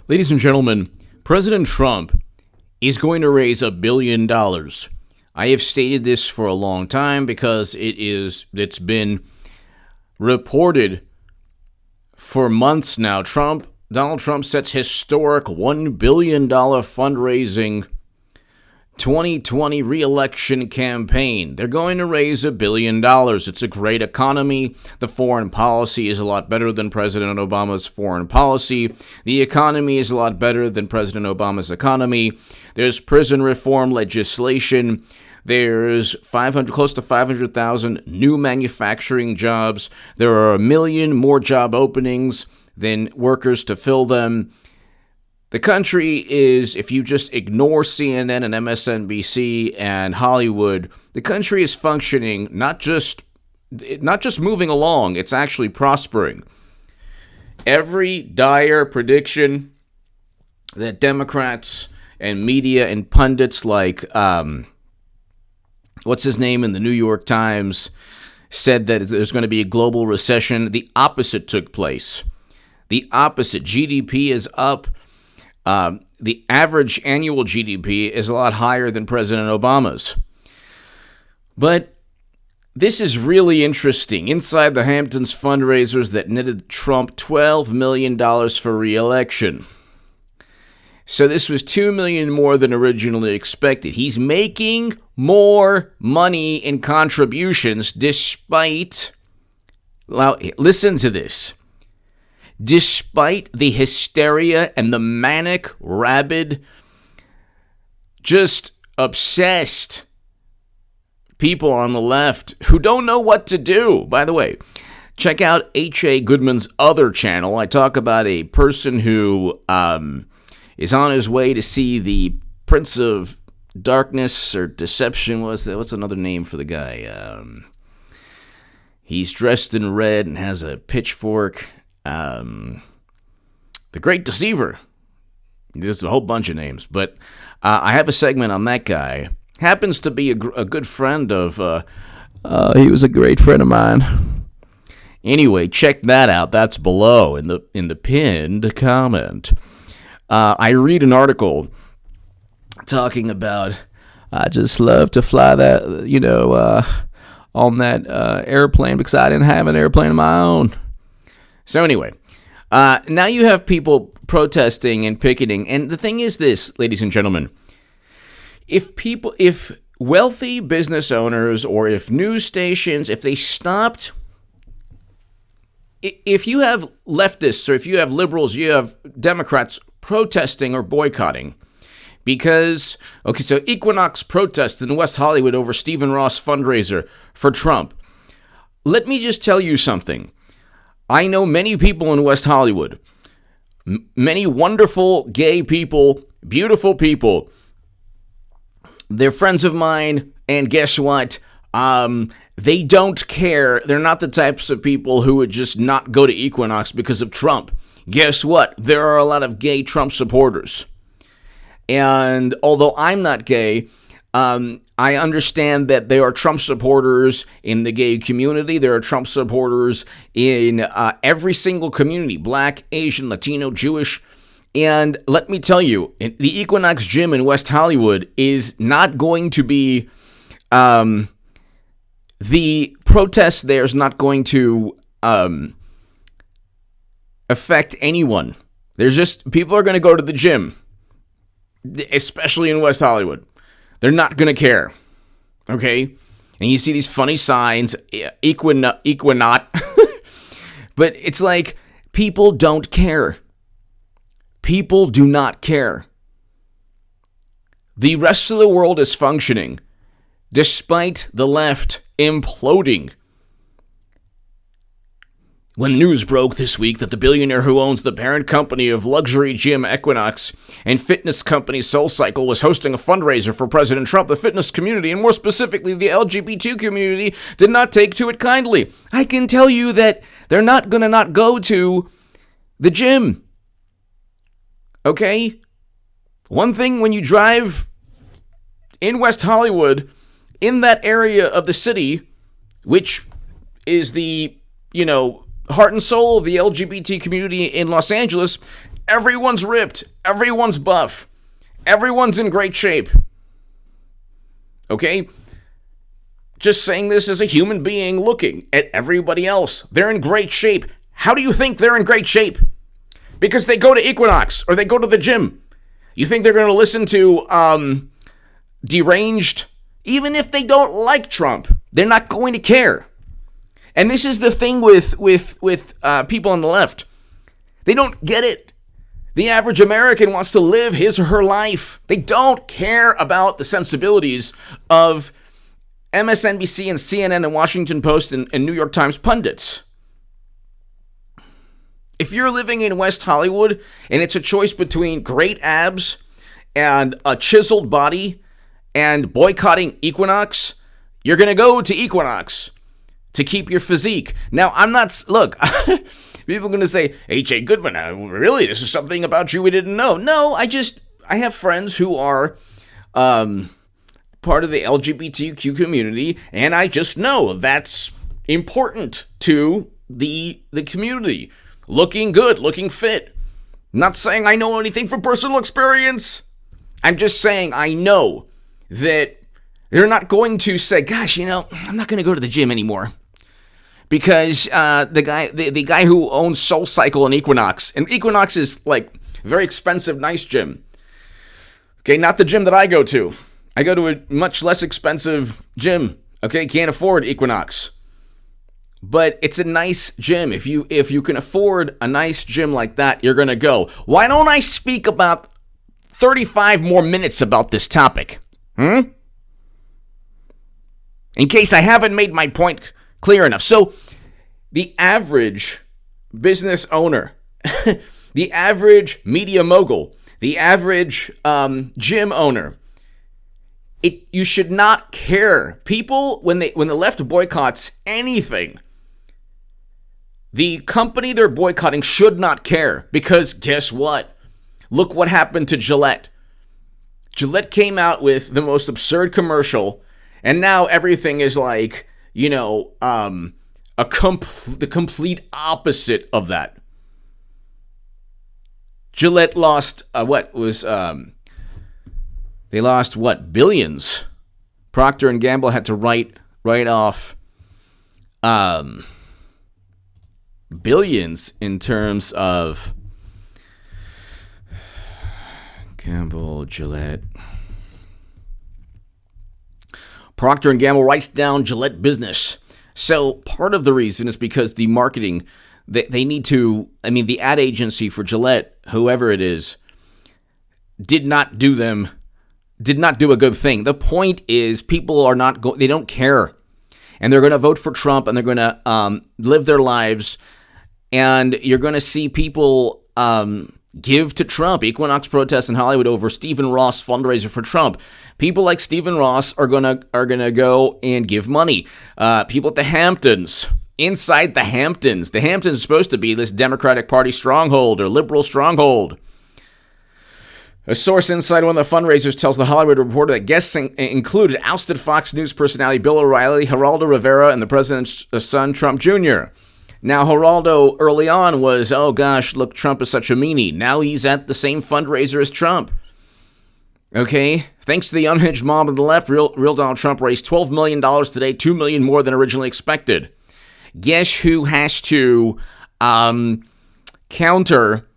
Ladies and gentlemen, President Trump is going to raise $1 billion. I have stated this for a long time because it's been reported for months now. Donald Trump sets historic $1 billion fundraising 2020 re-election campaign. They're going to raise $1 billion. It's a great economy. The foreign policy is a lot better than President Obama's foreign policy. The economy is a lot better than President Obama's economy. There's prison reform legislation. There's close to 500,000 new manufacturing jobs. There are 1 million more job openings than workers to fill them. The country is, if you just ignore CNN and MSNBC and Hollywood, the country is functioning, not just moving along, it's actually prospering. Every dire prediction that Democrats and media and pundits like, what's his name in the New York Times, said that there's going to be a global recession, the opposite took place. The opposite. GDP is up. The average annual GDP is a lot higher than President Obama's. But this is really interesting. Inside the Hamptons fundraisers that netted Trump $12 million for re-election. So this was $2 million more than originally expected. He's making more money in contributions despite, listen to this, despite the hysteria and the manic, rabid, just obsessed people on the left who don't know what to do. By the way, check out H.A. Goodman's other channel. I talk about a person who is on his way to see the Prince of Darkness or Deception. What's another name for the guy? He's dressed in red and has a pitchfork. The Great Deceiver. There's a whole bunch of names, but I have a segment on that guy. Happens to be a good friend of, he was a great friend of mine. Anyway, check that out. That's below in the pinned comment. I read an article talking about, I just love to fly that, on that airplane because I didn't have an airplane of my own. So anyway, now you have people protesting and picketing, and the thing is this, ladies and gentlemen, if wealthy business owners or if news stations, if they stopped, if you have leftists or if you have liberals, you have Democrats protesting or boycotting, because, so Equinox protests in West Hollywood over Stephen Ross fundraiser for Trump. Let me just tell you something. I know many people in West Hollywood, many wonderful gay people, beautiful people. They're friends of mine, and guess what? They don't care. They're not the types of people who would just not go to Equinox because of Trump. Guess what? There are a lot of gay Trump supporters. And although I'm not gay, I understand that there are Trump supporters in the gay community. There are Trump supporters in every single community, Black, Asian, Latino, Jewish. And let me tell you, the Equinox Gym in West Hollywood is not going to be, the protest there is not going to affect anyone. People are going to go to the gym, especially in West Hollywood. They're not going to care, okay? And you see these funny signs, Equinot. But it's like, people don't care. People do not care. The rest of the world is functioning, despite the left imploding. When news broke this week that the billionaire who owns the parent company of luxury gym Equinox and fitness company SoulCycle was hosting a fundraiser for President Trump, the fitness community, and more specifically the LGBT community, did not take to it kindly. I can tell you that they're not going to not go to the gym. Okay? One thing, when you drive in West Hollywood, in that area of the city, which is the, heart and soul of the LGBT community in Los Angeles, Everyone's ripped. Everyone's buff. Everyone's in great shape. Okay? Just saying this as a human being looking at everybody else. They're in great shape. How do you think they're in great shape? Because they go to Equinox or they go to the gym. You think they're going to listen to deranged? Even if they don't like Trump, they're not going to care. And this is the thing with people on the left. They don't get it. The average American wants to live his or her life. They don't care about the sensibilities of MSNBC and CNN and Washington Post and New York Times pundits. If you're living in West Hollywood and it's a choice between great abs and a chiseled body and boycotting Equinox, you're going to go to Equinox to keep your physique. Now, I'm not, look, people are going to say, H.A. Goodman, really, this is something about you we didn't know. No, I have friends who are part of the LGBTQ community, and I just know that's important to the community. Looking good, looking fit. Not saying I know anything from personal experience. I'm just saying I know that they're not going to say, gosh, I'm not going to go to the gym anymore. Because the guy who owns Soul Cycle and Equinox is like very expensive, nice gym. Okay, not the gym that I go to. I go to a much less expensive gym. Okay, can't afford Equinox. But it's a nice gym. If you can afford a nice gym like that, you're going to go. Why don't I speak about 35 more minutes about this topic? In case I haven't made my point clear enough. So, the average business owner, the average media mogul, the average gym owner, you should not care. People, when the left boycotts anything, the company they're boycotting should not care, because guess what? Look what happened to Gillette. Gillette came out with the most absurd commercial, and now everything is like, the complete opposite of that. Gillette lost they lost billions. Procter and Gamble had to write off billions in terms of Gamble, Gillette. Procter and Gamble writes down Gillette business. So part of the reason is because the marketing, they need to, the ad agency for Gillette, whoever it is, did not do a good thing. The point is people are not they don't care. And they're going to vote for Trump, and they're going to live their lives. And you're going to see people give to Trump. Equinox protests in Hollywood over Stephen Ross fundraiser for Trump. People like Stephen Ross are gonna go and give money. People at the Hamptons, inside the Hamptons. The Hamptons is supposed to be this Democratic Party stronghold or liberal stronghold. A source inside one of the fundraisers tells The Hollywood Reporter that guests included ousted Fox News personality Bill O'Reilly, Geraldo Rivera, and the president's son, Trump Jr. Now, Geraldo early on was, oh gosh, look, Trump is such a meanie. Now he's at the same fundraiser as Trump. Okay? Thanks to the unhinged mob on the left, real Donald Trump raised $12 million today, $2 million more than originally expected. Guess who has to counter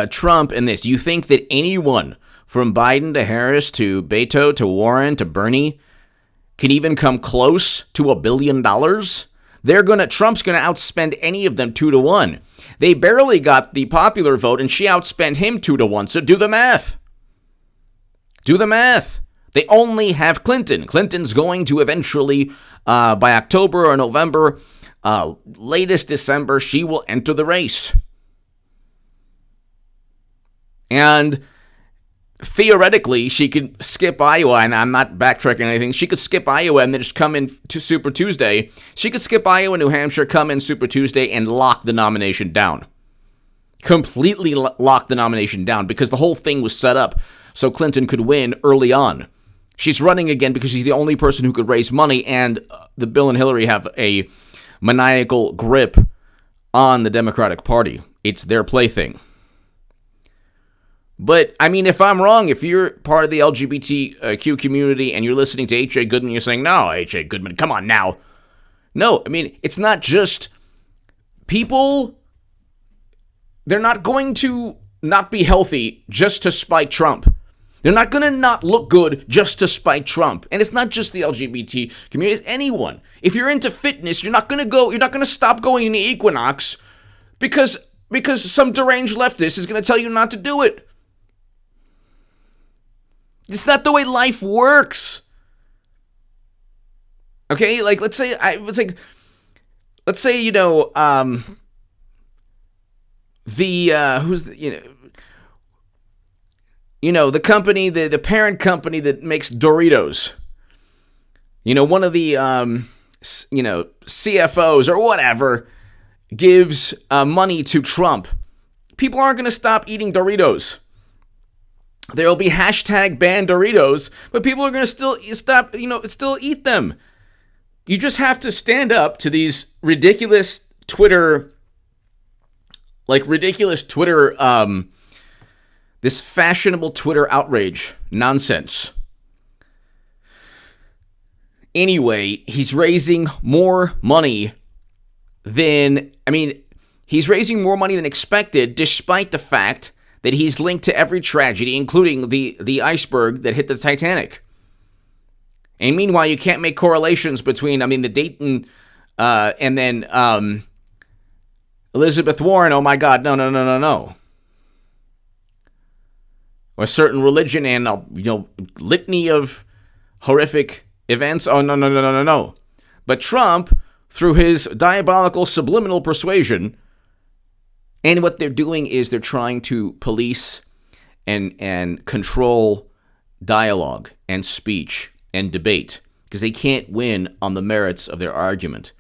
Trump in this? You think that anyone from Biden to Harris to Beto to Warren to Bernie can even come close to $1 billion? Trump's gonna outspend any of them 2-1. They barely got the popular vote, and she outspent him 2-1. So do the math. Do the math. They only have Clinton. Clinton's going to eventually, by October or November, latest December, she will enter the race. And theoretically, she could skip Iowa, and I'm not backtracking anything. She could skip Iowa and then just come in to Super Tuesday. She could skip Iowa, New Hampshire, come in Super Tuesday, and lock the nomination down. Completely lock the nomination down, because the whole thing was set up so Clinton could win early on. She's running again because she's the only person who could raise money, and the Bill and Hillary have a maniacal grip on the Democratic Party. It's their plaything. But, I mean, if I'm wrong, if you're part of the LGBTQ community and you're listening to H.A. Goodman, you're saying, no, H.A. Goodman, come on now. No, I mean, it's not just people. They're not going to not be healthy just to spite Trump. They're not going to not look good just to spite Trump. And it's not just the LGBT community, it's anyone. If you're into fitness, you're not going to stop going to the Equinox because some deranged leftist is going to tell you not to do it. It's not the way life works. Okay, like let's say the company, the parent company that makes Doritos. One of the CFOs or whatever gives money to Trump. People aren't going to stop eating Doritos. There will be hashtag ban Doritos, but people are going to still eat them. You just have to stand up to these ridiculous Twitter, this fashionable Twitter outrage nonsense. Anyway, he's raising more money than expected, despite the fact that he's linked to every tragedy, including the iceberg that hit the Titanic. And meanwhile, you can't make correlations between, the Dayton and then Elizabeth Warren. Oh my God, no. Or a certain religion and litany of horrific events. Oh no. But Trump, through his diabolical subliminal persuasion. And what they're doing is they're trying to police and control dialogue and speech and debate because they can't win on the merits of their argument.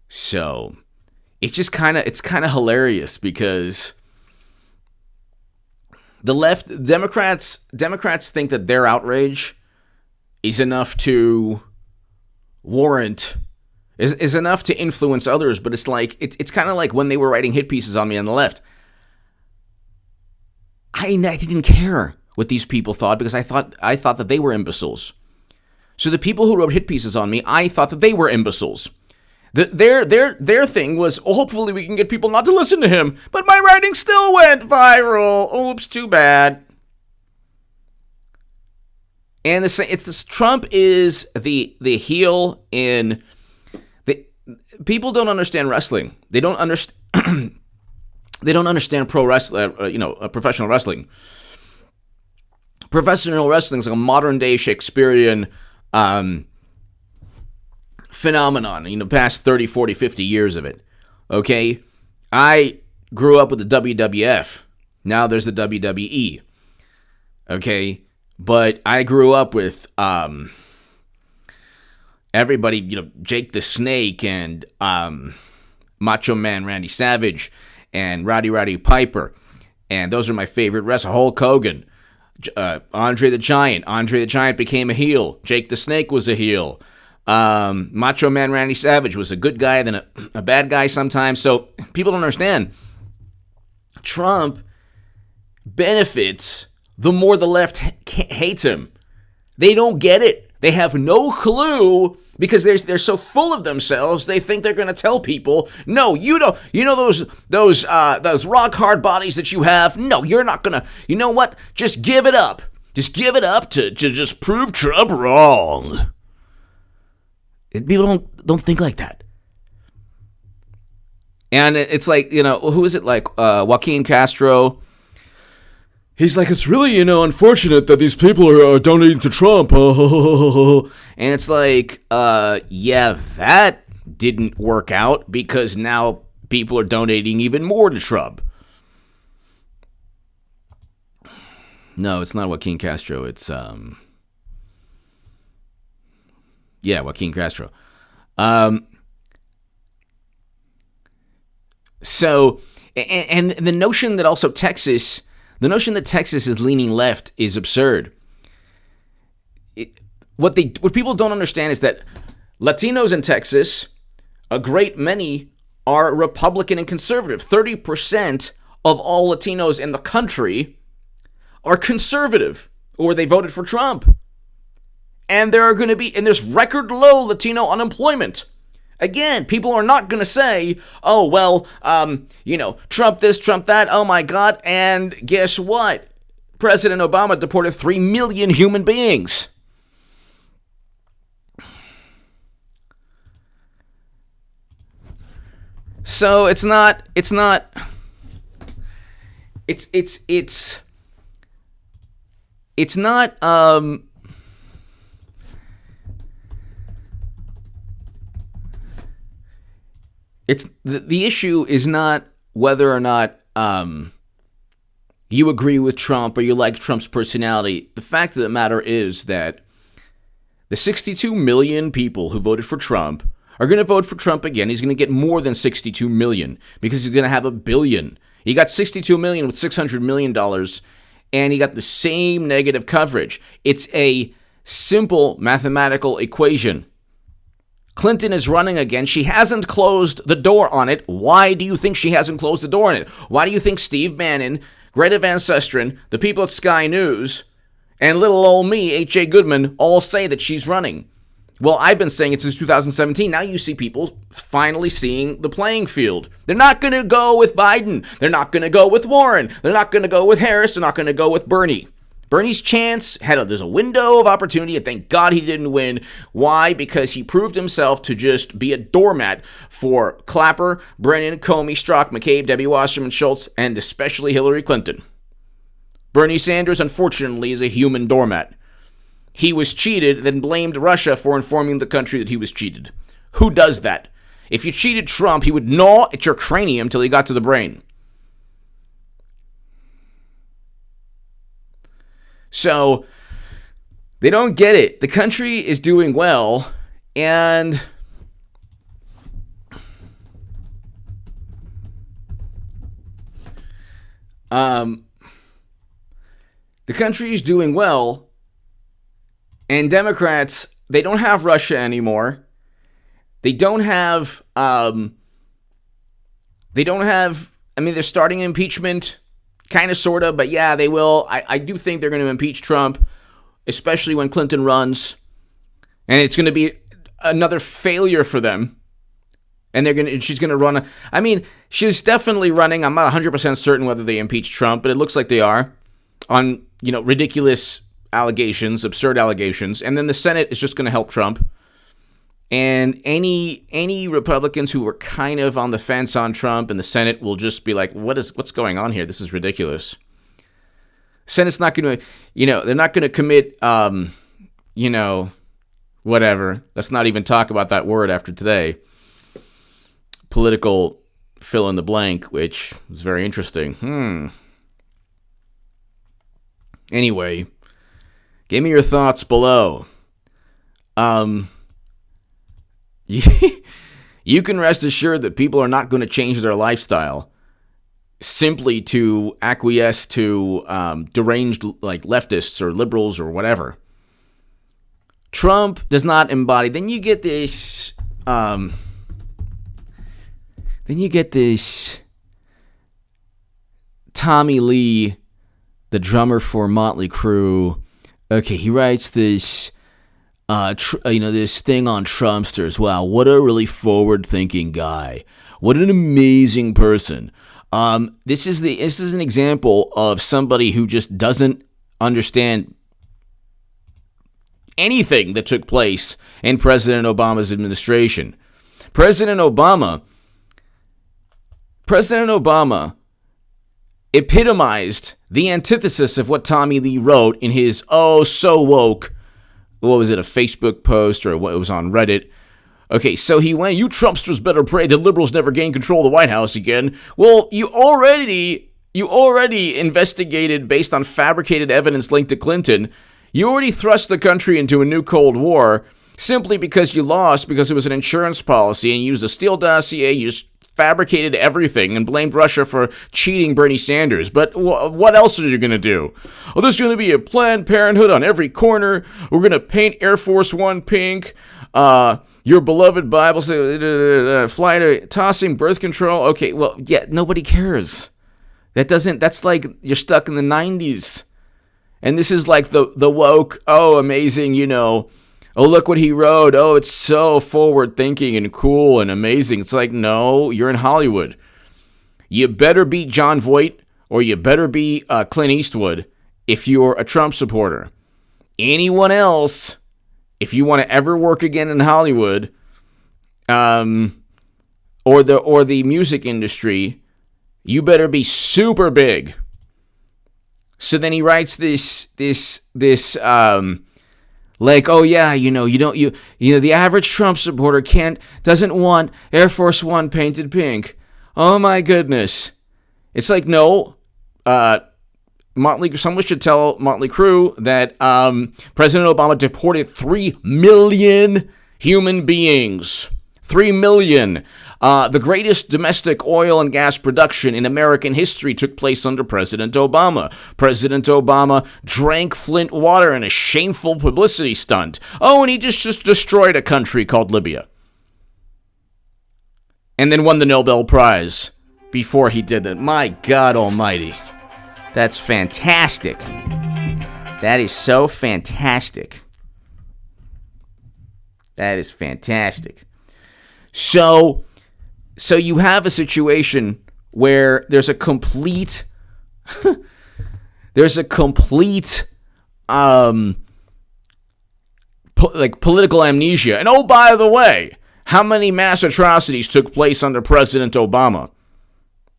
So it's kind of hilarious because the left Democrats think that their outrage is enough to warrant. Is enough to influence others, but it's like it's kind of like when they were writing hit pieces on me on the left. I didn't care what these people thought because I thought that they were imbeciles. So the people who wrote hit pieces on me, I thought that they were imbeciles. Their thing was, hopefully we can get people not to listen to him, but my writing still went viral. Oops, too bad. And Trump is the heel in. People don't understand wrestling. They don't understand. They don't understand pro wrestling. Professional wrestling. Professional wrestling is like a modern day Shakespearean phenomenon. Past 30, 40, 50 years of it. Okay, I grew up with the WWF. Now there's the WWE. Okay, but I grew up with everybody, Jake the Snake and Macho Man Randy Savage and Roddy Piper. And those are my favorite wrestlers. Hulk Hogan, Andre the Giant. Andre the Giant became a heel. Jake the Snake was a heel. Macho Man Randy Savage was a good guy, then a bad guy sometimes. So people don't understand. Trump benefits the more the left hates him. They don't get it. They have no clue because they're so full of themselves. They think they're going to tell people, no, you don't. Those rock hard bodies that you have. No, you're not going to. You know what? Just give it up. Just give it up to just prove Trump wrong. People don't think like that. And it's like, who is it? Like Joaquin Castro. He's like, it's really, unfortunate that these people are donating to Trump. And it's like, yeah, that didn't work out because now people are donating even more to Trump. No, it's not Joaquin Castro. It's, Joaquin Castro. So, and the notion that also Texas is leaning left is absurd. What people don't understand is that Latinos in Texas, a great many are Republican and conservative. 30% of all Latinos in the country are conservative, or they voted for Trump. And there are going to be, and there's record low Latino unemployment. Again, people are not going to say, oh, well, Trump this, Trump that, oh my God. And guess what? President Obama deported 3 million human beings. So it's not the issue is not whether or not you agree with Trump or you like Trump's personality. The fact of the matter is that the 62 million people who voted for Trump are going to vote for Trump again. He's going to get more than 62 million because he's going to have $1 billion. He got 62 million with $600 million, and he got the same negative coverage. It's a simple mathematical equation. Clinton is running again. She hasn't closed the door on it. Why do you think she hasn't closed the door on it? Why do you think Steve Bannon, Greta Van Susteren, the people at Sky News, and little old me, H.A. Goodman, all say that she's running? Well, I've been saying it since 2017. Now you see people finally seeing the playing field. They're not going to go with Biden. They're not going to go with Warren. They're not going to go with Harris. They're not going to go with Bernie. Bernie's chance, there's a window of opportunity, and thank God he didn't win. Why? Because he proved himself to just be a doormat for Clapper, Brennan, Comey, Strzok, McCabe, Debbie Wasserman Schultz, and especially Hillary Clinton. Bernie Sanders, unfortunately, is a human doormat. He was cheated, then blamed Russia for informing the country that he was cheated. Who does that? If you cheated Trump, he would gnaw at your cranium till he got to the brain. So, they don't get it. The country is doing well, and the country is doing well, and Democrats, they don't have Russia anymore. They don't have, they're starting impeachment, kind of, sort of, but yeah, they will. I do think they're going to impeach Trump, especially when Clinton runs, and it's going to be another failure for them. And she's going to run. She's definitely running. I'm not 100% certain whether they impeach Trump, but it looks like they are on, ridiculous allegations, absurd allegations. And then the Senate is just going to help Trump. And any Republicans who were kind of on the fence on Trump in the Senate will just be like, what's going on here? This is ridiculous. Senate's not going to, they're not going to commit, whatever. Let's not even talk about that word after today. Political fill in the blank, which is very interesting. Anyway, give me your thoughts below. You can rest assured that people are not going to change their lifestyle simply to acquiesce to deranged leftists or liberals or whatever. Trump does not embody. Then you get this. Tommy Lee, the drummer for Motley Crue. Okay, he writes this. This thing on Trumpsters. Wow, what a really forward-thinking guy. What an amazing person. This is an example of somebody who just doesn't understand anything that took place in President Obama's administration. President Obama epitomized the antithesis of what Tommy Lee wrote in his oh so woke, what was it, a Facebook post or what, it was on Reddit. Okay, so he went, you Trumpsters better pray the liberals never gain control of the White House again. Well, you already investigated based on fabricated evidence linked to Clinton. You already thrust the country into a new Cold War simply because you lost because it was an insurance policy and you used a Steele dossier. You just fabricated everything and blamed Russia for cheating Bernie Sanders. But what else are you going to do? There's going to be a Planned Parenthood on every corner. We're going to paint Air Force One pink. Your beloved Bible says, fly to tossing birth control. Okay, well, yeah, nobody cares. That's like you're stuck in the 90s. And this is like the woke, oh, amazing, oh, look what he wrote. Oh, it's so forward thinking and cool and amazing. It's like, no, you're in Hollywood. You better be John Voight or you better be Clint Eastwood if you're a Trump supporter. Anyone else, if you want to ever work again in Hollywood, or the music industry, you better be super big. So then he writes this like, oh yeah, the average Trump supporter doesn't want Air Force One painted pink. Oh my goodness. It's like, no, someone should tell Motley Crue that President Obama deported 3 million human beings. 3 million. The greatest domestic oil and gas production in American history took place under President Obama. President Obama drank Flint water in a shameful publicity stunt. Oh, and he just destroyed a country called Libya. And then won the Nobel Prize before he did that. My God almighty. That's fantastic. That is so fantastic. That is fantastic. So you have a situation where there's a complete political amnesia. And oh, by the way, how many mass atrocities took place under President Obama?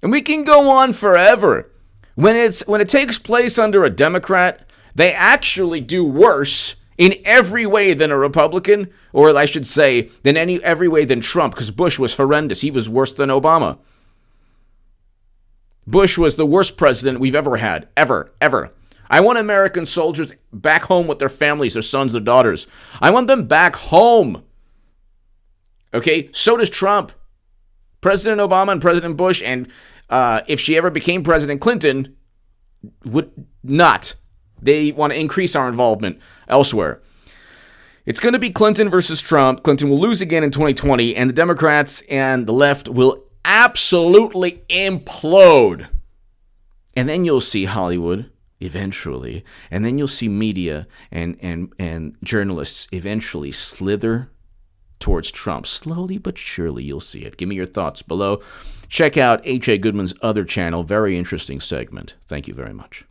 And we can go on forever. When it takes place under a Democrat, they actually do worse in every way than a Republican, or I should say, every way than Trump, because Bush was horrendous. He was worse than Obama. Bush was the worst president we've ever had, ever. I want American soldiers back home with their families, their sons, their daughters. I want them back home. Okay, so does Trump. President Obama and President Bush, and if she ever became President Clinton, would not. They want to increase our involvement elsewhere. It's going to be Clinton versus Trump. Clinton will lose again in 2020, and the Democrats and the left will absolutely implode. And then you'll see Hollywood eventually, and then you'll see media and journalists eventually slither towards Trump. Slowly but surely you'll see it. Give me your thoughts below. Check out H.A. Goodman's other channel. Very interesting segment. Thank you very much.